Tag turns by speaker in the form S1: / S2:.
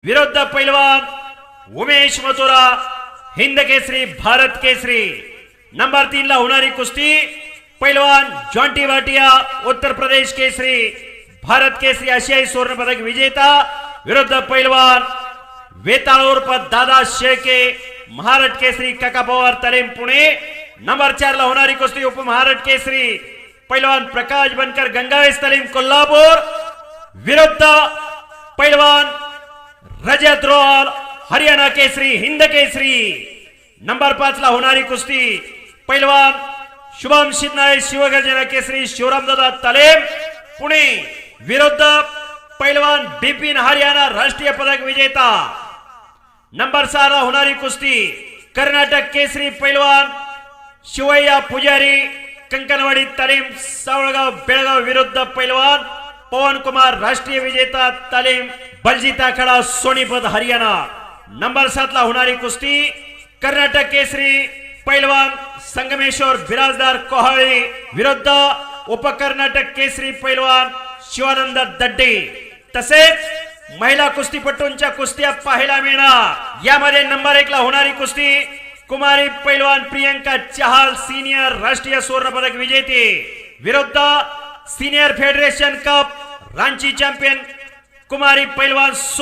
S1: विरुद्ध पैलवान उमेश मथुरा हिंद केसरी भारत केसरी। नंबर 3 ला होणारी कुस्ती पैलवान जॉन्टी भाटिया उत्तर प्रदेश केसरी भारत केसरी आशियाई स्वर्ण पदक विजेता विरुद्ध पैलवान वेताळ उर्फ दादा शेळके महाराष्ट्र केसरी काका पवार तालीम पुणे। नंबर 4 ला होणारी कुस्ती उपमहाराष्ट्र केसरी पैलवान प्रकाश बनकर गंगावेस तालीम कोल्हापूर विरुद्ध पैलवान रजत रोल हरियाणा केसरी हिंद केसरी। नंबर 5 ला होणारी कुस्ती पैलवान शुभम शिंदे शिवगर्जना केसरी शिवरामदादा तालीम पुणे विरुद्ध पैलवान बिपिन हरियाणा राष्ट्रीय पदक विजेता। नंबर 6 ला होणारी कुस्ती कर्नाटक केसरी पैलवान शिवय्या पुजारी कंकणवाडी तालीम सावळगाव बेळगाव विरुद्ध पैलवान पवन कुमार राष्ट्रीय विजेता तालीम बलजीत आखाडा सोनीपत हरियाणा। नंबर 7 ला होणारी कुस्ती कर्नाटक केसरी पैलवान संगमेश्वर बिराजदार कोहाळी विरुद्ध उपकर्नाटक केसरी पैलवान शिवानंद दड्डे। तसेच महिला कुस्तीपटूंच्या कुस्त्या पाहायला मिळणार। यामध्ये नंबर 1 ला होणारी कुस्ती कुमारी पैलवान प्रियंका चहाल सीनियर राष्ट्रीय स्वर्ण पदक विजेते विरुद्ध senior federation cup Ranchi champion कुमारी पैलवान